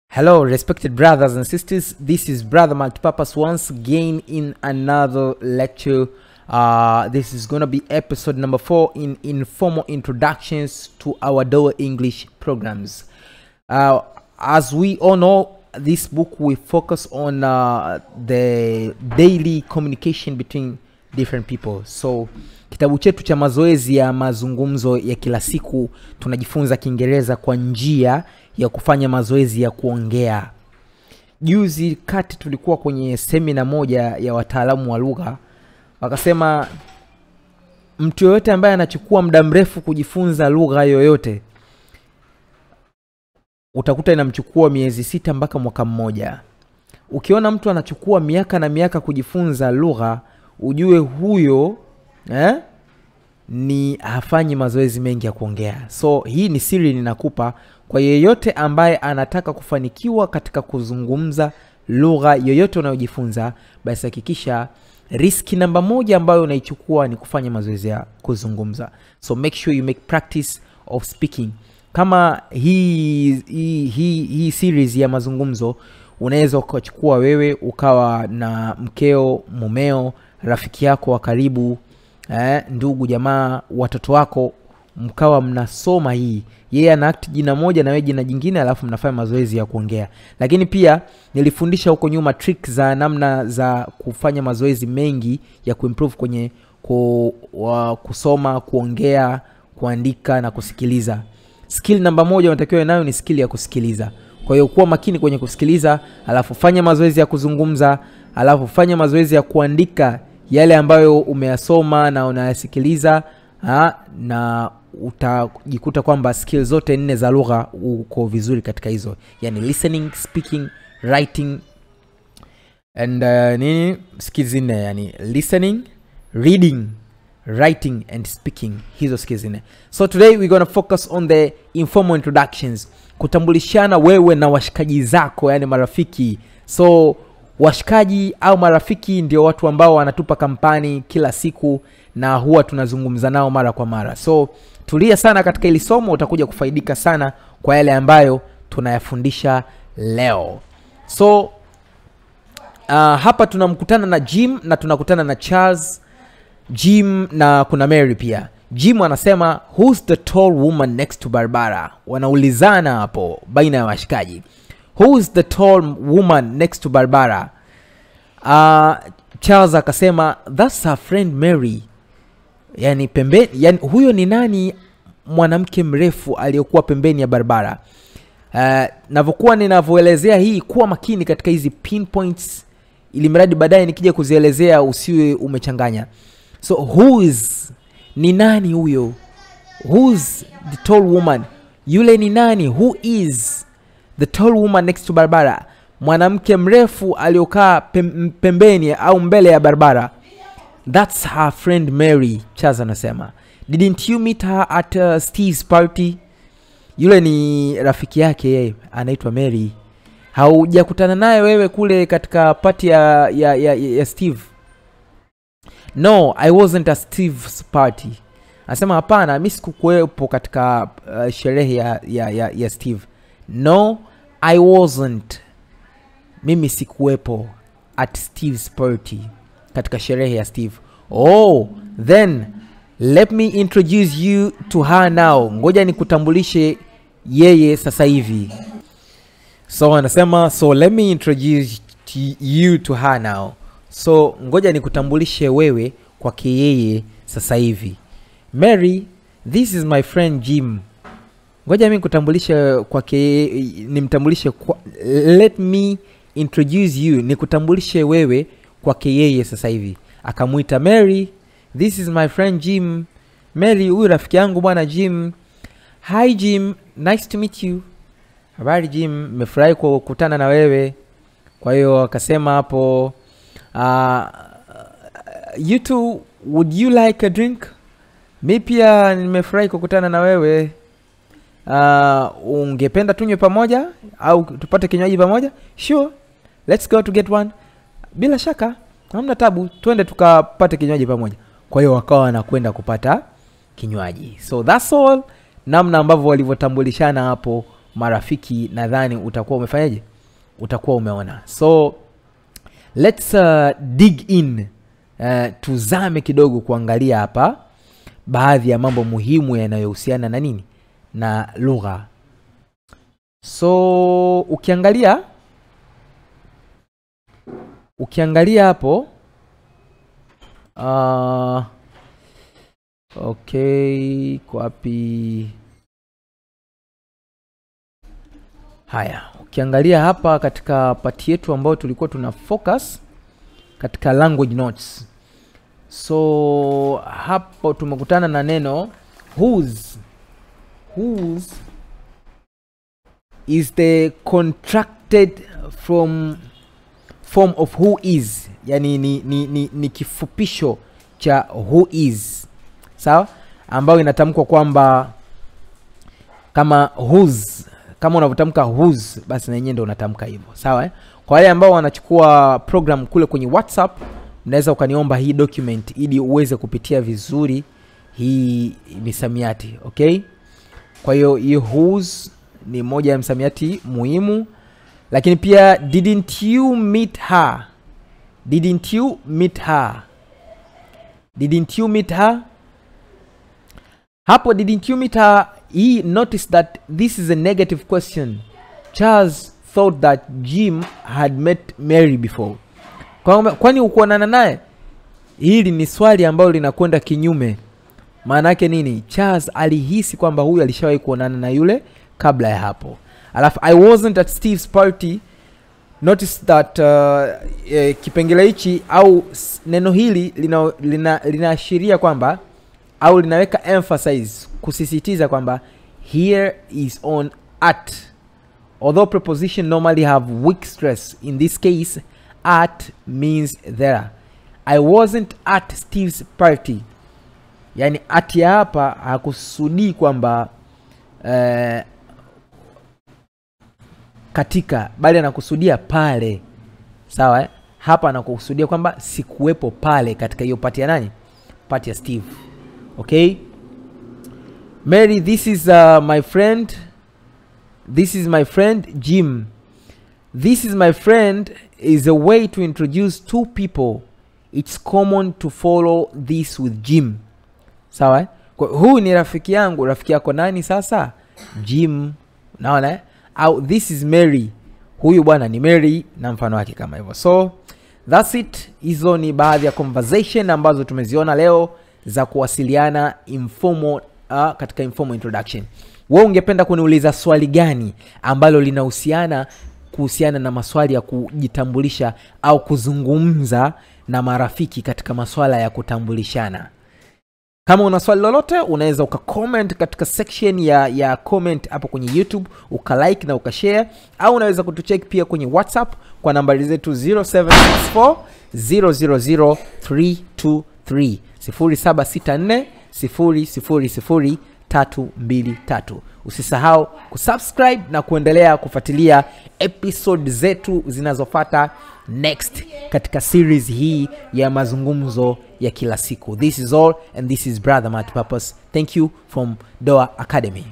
Hello, respected brothers and sisters. This is Brother Multipurpose once again in another lecture. This is going to be episode number 4 in informal introductions to our Doa English programs. As we all know, this book will focus on the daily communication between different people. So kitabu chetu cha mazoezi ya mazungumzo ya kila siku, tunajifunza Kiingereza kwa njia ya kufanya mazoezi ya kuongea. Juzi kati tulikuwa kwenye semina moja ya wataalamu wa lugha. Wakasema mtu yoyote ambaye anachukua muda mrefu kujifunza lugha yoyote, utakuta inamchukua miezi 6 mpaka mwaka mmoja. Ukiona mtu anachukua miaka na miaka kujifunza lugha, ujue huyo ni hafanyi mazoezi mengi ya kuongea. So hii ni siri ninakupa kwa yeyote ambaye anataka kufanikiwa katika kuzungumza lugha yoyote unayojifunza. Basi hakikisha riski namba 1 ambayo unaichukua ni kufanya mazoezi ya kuzungumza. So make sure you make practice of speaking. Kama hii series ya mazungumzo, unaweza ukachukua wewe ukawa na mkeo, mumeo, rafiki yako wa karibu, ndugu, jamaa, watoto wako, mkawa mnasoma hii. Yeye ana act jina moja na wewe jina jingine, alafu mnafanya mazoezi ya kuongea. Lakini pia nilifundisha huko nyuma trick za namna za kufanya mazoezi mengi ya kuimprove kwenye kusoma, kuongea, kuandika na kusikiliza. Skill namba 1 unatakiwa nayo ni skill ya kusikiliza. Kwa hiyo kuwa makini kwenye kusikiliza, alafu fanya mazoezi ya kuzungumza, alafu fanya mazoezi ya kuandika yale ambayo umeyasoma na unayasikiliza, na utajikuta kwamba skill zote 4 za lugha uko vizuri katika hizo. Yani listening, speaking, writing and skills 4, yani listening, reading, writing and speaking. Hizo skills 4. So today we're going to focus on the informal introductions. Kutambulishana wewe na washikaji zako, yani marafiki. So washikaji au marafiki ndio watu ambao wanatupa kampani kila siku na huwa tunazungumza nao mara kwa mara. So tulia sana katika hili somo, utakuja kufaidika sana kwa yale ambayo tunayafundisha leo. So hapa tunamkutana na Jim na tunakutana na Charles. Jim na kuna Mary pia. Jim anasema who's the tall woman next to Barbara? Wanaulizana hapo baina ya washikaji. Who's the tall woman next to Barbara? Charles akasema that's her friend Mary. Yani pembeni, yani huyo ni nani mwanamke mrefu aliyokuwa pembeni ya Barbara? Navyokuwa ninavyoelezea hii, kuwa makini katika hizi pinpoints ili mradi baadaye nikija kuzielezea usiwe umechanganya. So who is, ni nani huyo? Who's the tall woman? Yule ni nani? Who is the tall woman next to Barbara? Mwanamke mrefu aliyokaa pembeni au mbele ya Barbara. That's her friend Mary, Charles anasema. Didn't you meet her at Steve's party? Yule ni rafiki yake, yeye anaitwa Mary. Haujakutana naye wewe kule katika party ya Steve? No, I wasn't at Steve's party. Anasema hapana, mimi sikuwepo katika sherehe ya Steve. No, I wasn't. Mimi sikuwepo at Steve's party, katika sherehe ya Steve. Oh, then let me introduce you to her now. Ngoja nikutambulishe yeye sasa hivi. So anasema so let me introduce you to her now. So ngoja nikutambulishe wewe kwake yeye sasa hivi. Mary, this is my friend Jim. Ngoja mimi nikutambulishe kwake, nimtambulishe let me introduce you, nikutambulishe wewe kwake yeye sasa hivi. Akamuita Mary, this is my friend Jim. Mary, huyu rafiki yangu bwana Jim. Hi Jim, nice to meet you. Habari Jim, nimefurahi kukutana na wewe. Kwa hiyo akasema hapo you two, would you like a drink? Mimi pia nimefurahi kukutana na wewe. Ungependa tunywe pamoja au tupate kinywaji pamoja? Sure, let's go to get one. Bila shaka, hamna tabu, twende tukapate kinywaji pamoja. Kwa hiyo wakawa wanakwenda kupata kinywaji. So that's all, namna ambavyo walivyotambulishana hapo marafiki, nadhani utakuwa umefanyaje, utakuwa umeona. So let's dig in, tuzame kidogo kuangalia hapa baadhi ya mambo muhimu yanayohusiana na nini, na lugha. So ukiangalia hapo okay, kwapi? Haya, ukiangalia hapa katika part yetu ambayo tulikuwa tuna focus katika language notes. So hapo tumekutana na neno whose. Whose is the contracted form of who is, yani ni kifupisho cha who is, sawa, ambayo inatamkwa kwamba kama whose, kama unavyotamka whose basi na yenyewe ndio unatamka hivyo, sawa. Kwa wale ambao wanachukua program kule kwenye WhatsApp, unaweza ukaniomba hii document ili uweze kupitia vizuri hii misamiati, okay? Kwa hiyo whose ni moja ya msamiati muhimu. Lakini pia didn't you meet her? Didn't you meet her? Didn't you meet her? Hapo didn't you meet her, he noticed that this is a negative question. Charles thought that Jim had met Mary before. Kwani ukuonana naye? Hili ni swali ambalo linakwenda kinyume. Maana yake nini? Charles alihisi kwamba huyu alishawahi kuonana na yule kabla ya hapo. Alafu I wasn't at Steve's party. Notice that kipengele hichi au neno hili linaashiria kwamba au linaweka emphasize, kusisitiza kwamba here is on at. Although preposition normally have weak stress, in this case at means there. I wasn't at Steve's party. Yani at ya hapa hakusudi kwamba katika, bali anakusudia pale, sawa. Hapa anakusudia kwamba sikuwepo pale katika hiyo party ya nani, party ya Steve, okay. Mary, this is my friend. This is my friend Jim. This is my friend is a way to introduce two people. It's common to follow this with Jim, sawa. Kwa huyu ni rafiki yangu. Rafiki yako nani sasa? Jim, unaona? Au this is Mary, huyu bwana ni Mary, na mfano wake kama hivyo. So that's it. Hizo ni baadhi ya conversation ambazo tumeziona leo za kuwasiliana informal, katika informal introduction. Wewe ungependa kuniuliza swali gani ambalo kuhusiana na maswali ya kujitambulisha au kuzungumza na marafiki katika masuala ya kutambulishana? Kama una swali lolote, unaweza ukacomment katika section ya comment hapo kwenye YouTube, ukalike na ukashare, au unaweza kutucheck pia kwenye WhatsApp kwa nambari zetu 0764 000 323 0764 000 323. Usisahau kusubscribe na kuendelea kufuatilia episode zetu zinazofuata next katika series hii ya mazungumzo ya kila siku. This is all, and this is Brother Multipurpose. Thank you from Doa Academy.